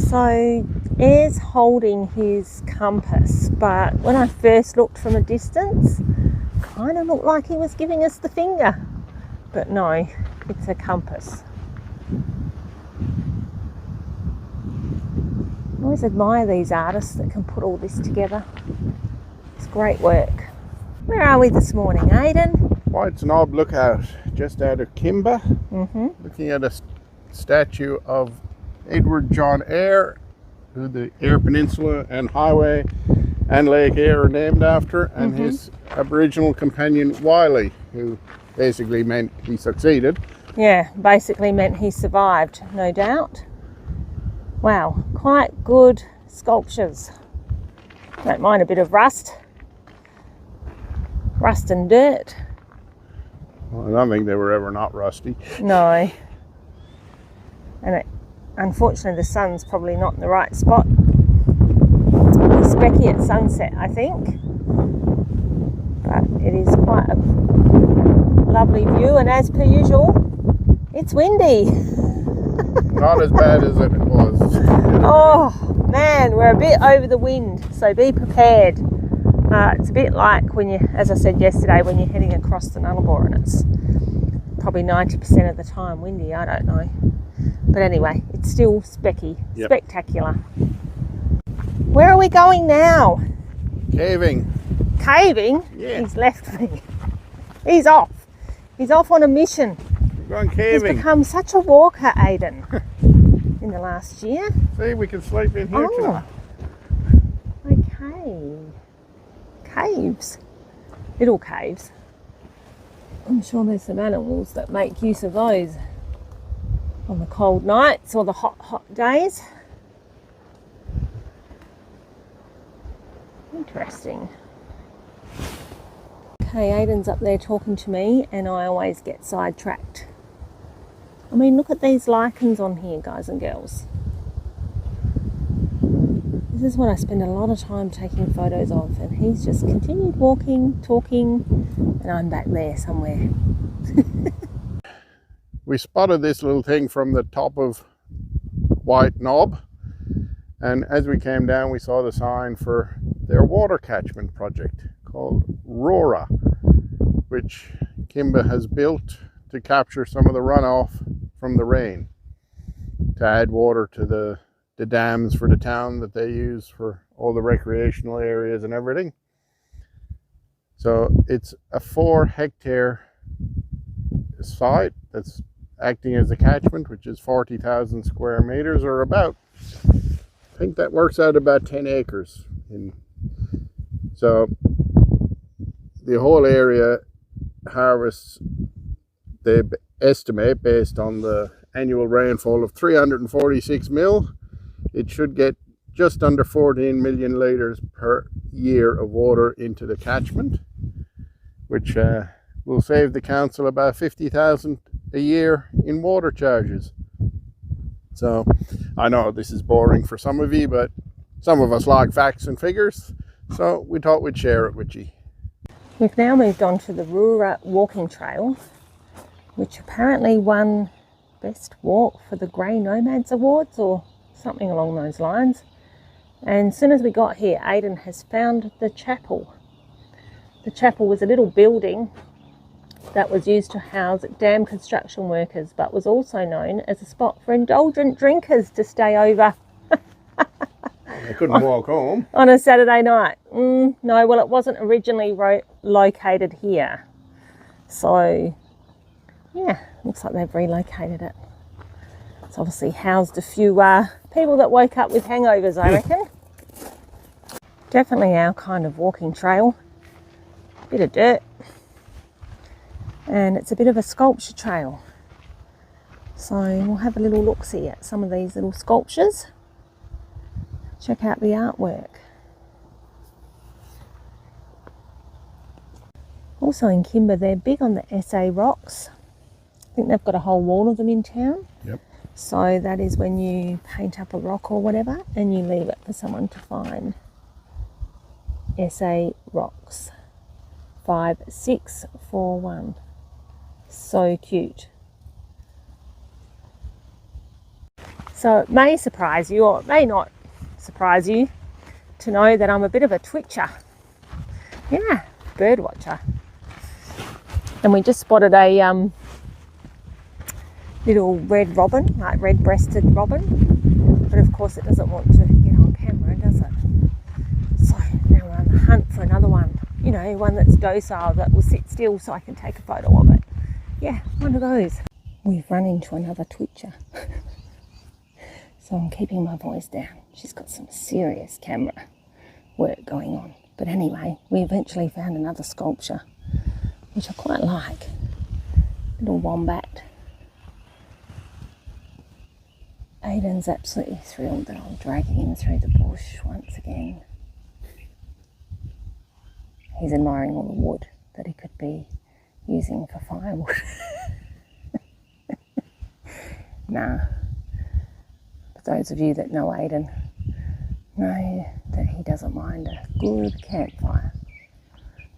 So Air's holding his compass, but when I first looked from a distance, kind of looked like he was giving us the finger. But no, it's a compass. I always admire these artists that can put all this together. It's great work. Where are we this morning, Aidan? White's Knob Lookout, just out of Kimba. Looking at a statue of Edward John Eyre, who the Eyre Peninsula and Highway and Lake Eyre are named after, and his Aboriginal companion Wiley, who basically meant he succeeded. Yeah, basically meant he survived, no doubt. Wow, quite good sculptures. Don't mind a bit of rust and dirt. Well, I don't think they were ever not rusty. No. And unfortunately the sun's probably not in the right spot. It's specky at sunset, I think. But it is quite a lovely view, and as per usual, it's windy. Not as bad as it was. Oh man, we're a bit over the wind, so be prepared. It's a bit like when you, as I said yesterday, when you're heading across the Nullarbor and it's probably 90% of the time windy, I don't know. But anyway, it's still specky, spectacular. Where are we going now? Caving. Caving? Yeah. He's left me. He's off. He's off on a mission. We're going He's caving. become such a walker, Aidan, in the last year. See, we can sleep in here tonight. Okay. Caves. Little caves. I'm sure there's some animals that make use of those on the cold nights or the hot days. Interesting. Okay, Aidan's up there talking to me and I always get sidetracked. I mean, look at these lichens on here, guys and girls. This is what I spend a lot of time taking photos of, and he's just continued walking, talking, and I'm back there somewhere. We spotted this little thing from the top of White Knob, and as we came down we saw the sign for their water catchment project called Rora, which Kimba has built to capture some of the runoff from the rain, to add water to the dams for the town that they use for all the recreational areas and everything. So it's a 4-hectare site that's acting as a catchment, which is 40,000 square meters, or about, I think that works out about 10 acres. So the whole area harvests, they estimate, based on the annual rainfall of 346 mil, it should get just under 14 million litres per year of water into the catchment, which will save the council about 50,000 a year in water charges. So I know this is boring for some of you, but some of us like facts and figures, so we thought we'd share it with you. We've now moved on to the Rura walking trail, which apparently won Best Walk for the Grey Nomads Awards or something along those lines. And as soon as we got here, Aidan has found the chapel. The chapel was a little building that was used to house dam construction workers, but was also known as a spot for indulgent drinkers to stay over. They couldn't walk home. On a Saturday night. No, well, it wasn't originally located here. So, yeah, looks like they've relocated it. It's obviously housed a few people that woke up with hangovers, I reckon. Definitely our kind of walking trail. Bit of dirt. And it's a bit of a sculpture trail. So we'll have a little look-see at some of these little sculptures. Check out the artwork. Also in Kimba, they're big on the SA rocks. I think they've got a whole wall of them in town. Yep. So that is when you paint up a rock or whatever and you leave it for someone to find. SA rocks. 5641. So cute. So it may surprise you, or it may not surprise you, to know that I'm a bit of a twitcher. Yeah, bird watcher. And we just spotted a little red robin, like red-breasted robin. But of course it doesn't want to get on camera, does it? So now we're on the hunt for another one. You know, one that's docile, that will sit still so I can take a photo of it. Yeah, one of those. We've run into another twitcher. So I'm keeping my voice down. She's got some serious camera work going on. But anyway, we eventually found another sculpture, which I quite like. Little wombat. Aiden's absolutely thrilled that I'm dragging him through the bush once again. He's admiring all the wood that he could be using for firewood. Nah. But those of you that know Aiden know that he doesn't mind a good campfire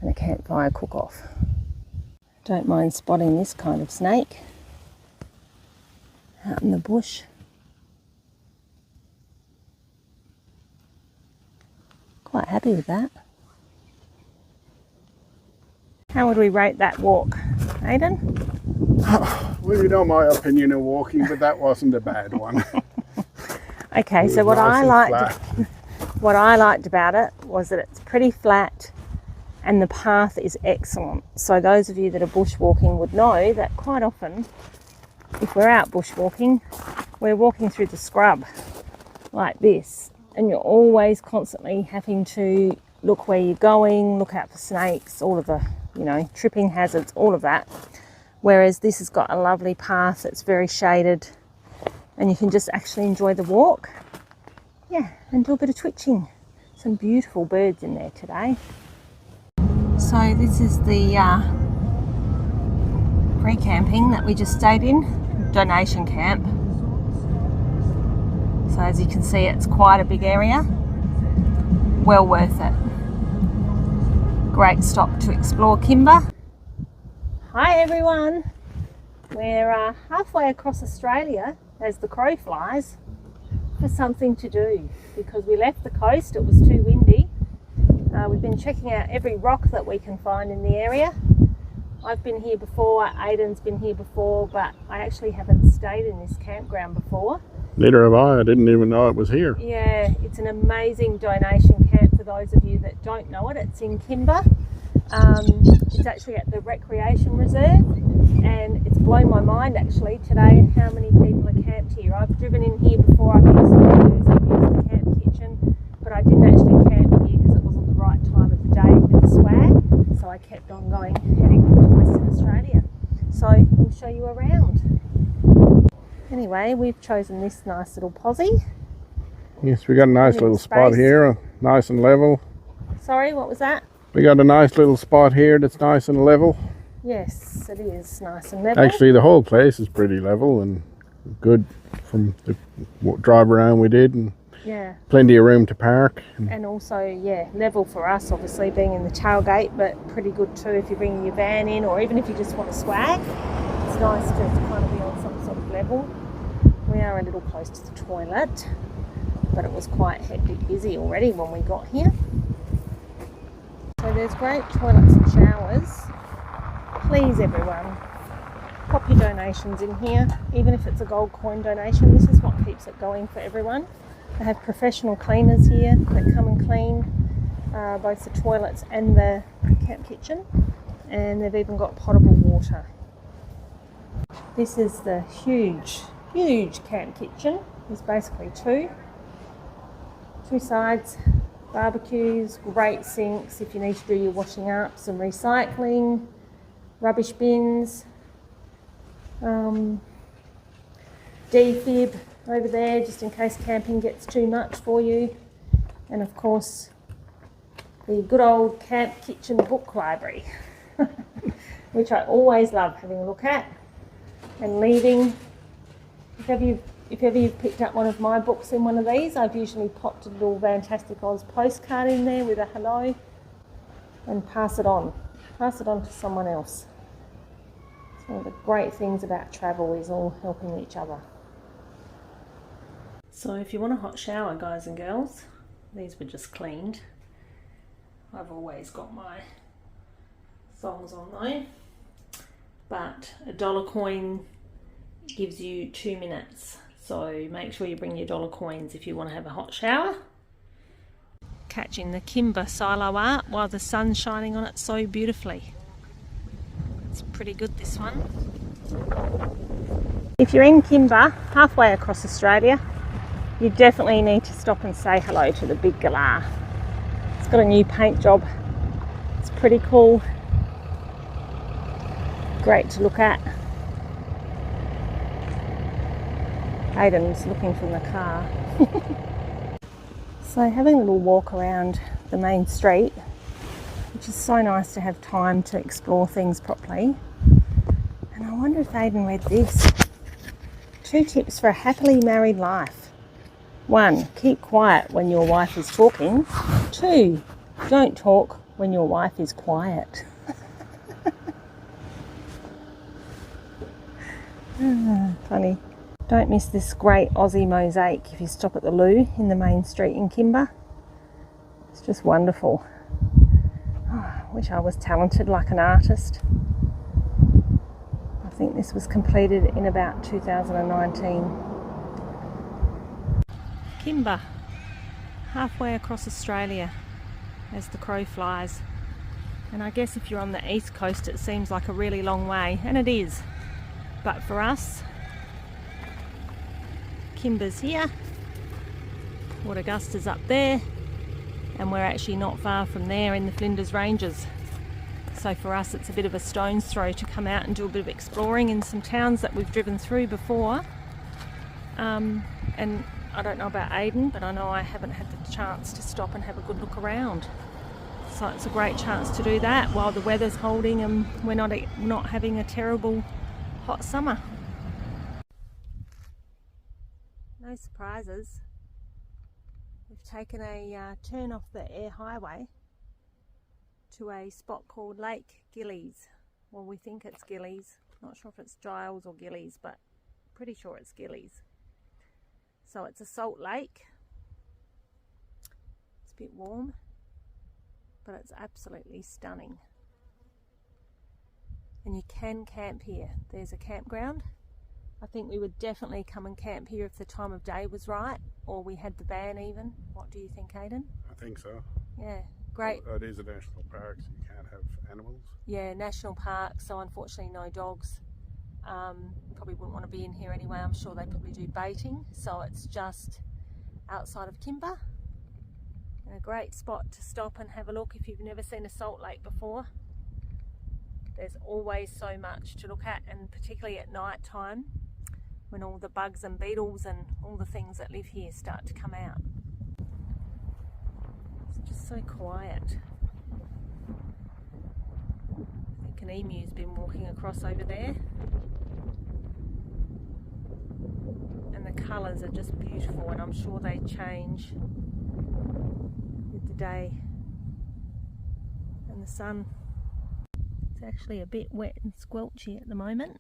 and a campfire cook-off. Don't mind spotting this kind of snake out in the bush. Quite happy with that. How would we rate that walk, Aiden? Well, you know my opinion of walking, but that wasn't a bad one. Okay, so what I liked about it was that it's pretty flat and the path is excellent. So those of you that are bushwalking would know that quite often, if we're out bushwalking, we're walking through the scrub like this, and you're always constantly having to look where you're going, look out for snakes, all of the, you know, tripping hazards, all of that. Whereas this has got a lovely path that's very shaded and you can just actually enjoy the walk. Yeah, and do a bit of twitching. Some beautiful birds in there today. So this is the pre-camping that we just stayed in, donation camp. So as you can see, it's quite a big area. Well worth it. Great stop to explore Kimba. Hi everyone. We're halfway across Australia as the crow flies for something to do, because we left the coast, it was too windy. We've been checking out every rock that we can find in the area. I've been here before, Aiden's been here before, but I actually haven't stayed in this campground before. Neither have I didn't even know it was here. Yeah, it's an amazing donation camp for those of you that don't know it. It's in Kimba. It's actually at the Recreation Reserve, and it's blown my mind actually today how many people are camped here. I've driven in here before, I've used the booze, I've used the camp kitchen, but I didn't actually camp here because it wasn't the right time of the day with the swag, so I kept on going, heading to Western Australia. So we'll show you around. Anyway, we've chosen this nice little posse. Yes, we got a nice little spot here, nice and level. Sorry, what was that? We got a nice little spot here that's nice and level. Yes, it is nice and level. Actually, the whole place is pretty level and good from the drive around we did, and yeah, plenty of room to park. And also, yeah, level for us, obviously, being in the tailgate, but pretty good too if you're bringing your van in, or even if you just want to swag. It's nice to kind of be on some sort of level. We are a little close to the toilet, but it was quite hectic busy already when we got here. So there's great toilets and showers. Please everyone, pop your donations in here, even if it's a gold coin donation. This is what keeps it going for everyone. They have professional cleaners here that come and clean both the toilets and the camp kitchen, and they've even got potable water. This is the huge camp kitchen. There's basically two sides. Barbecues, great sinks if you need to do your washing up, some recycling, rubbish bins, defib over there just in case camping gets too much for you, and of course the good old camp kitchen book library which I always love having a look at and leaving. If ever you've picked up one of my books in one of these, I've usually popped a little Fantastic Oz postcard in there with a hello and pass it on to someone else. It's one of the great things about travel, is all helping each other. So if you want a hot shower, guys and girls, these were just cleaned. I've always got my thongs on though, but $1 coin gives you 2 minutes, so make sure you bring your $1 coins if you want to have a hot shower. Catching the Kimba silo art while the sun's shining on it so beautifully. It's pretty good, this one. If you're in Kimba, halfway across Australia, you definitely need to stop and say hello to the Big Galah. It's got a new paint job. It's pretty cool. Great to look at. Aiden's looking from the car. So having a little walk around the main street, which is so nice to have time to explore things properly. And I wonder if Aiden read this. 2 tips for a happily married life. 1, keep quiet when your wife is talking. 2, don't talk when your wife is quiet. Funny. Don't miss this great Aussie mosaic if you stop at the loo in the main street in Kimba. It's just wonderful. Oh, I wish I was talented like an artist. I think this was completed in about 2019. Kimba, halfway across Australia as the crow flies. And I guess if you're on the east coast it seems like a really long way, and it is. But for us, Kimba's here, Port Augusta's up there, and we're actually not far from there in the Flinders Ranges. So for us it's a bit of a stone's throw to come out and do a bit of exploring in some towns that we've driven through before. And I don't know about Aiden, but I know I haven't had the chance to stop and have a good look around. So it's a great chance to do that while the weather's holding and we're not having a terrible hot summer. No surprises. We've taken a turn off the air highway to a spot called Lake Gillies. Well, we think it's Gillies. Not sure if it's Giles or Gillies, but pretty sure it's Gillies. So it's a salt lake. It's a bit warm, but it's absolutely stunning. And you can camp here. There's a campground. I think we would definitely come and camp here if the time of day was right, or we had the van even. What do you think, Aiden? I think so. Yeah, great. It is a national park, so you can't have animals. Yeah, national park, so unfortunately no dogs. Probably wouldn't want to be in here anyway. I'm sure they probably do baiting, so it's just outside of Kimba. And a great spot to stop and have a look if you've never seen a salt lake before. There's always so much to look at, and particularly at night time when all the bugs and beetles and all the things that live here start to come out. It's just so quiet. I think an emu's been walking across over there. And the colours are just beautiful, and I'm sure they change with the day and the sun. It's actually a bit wet and squelchy at the moment.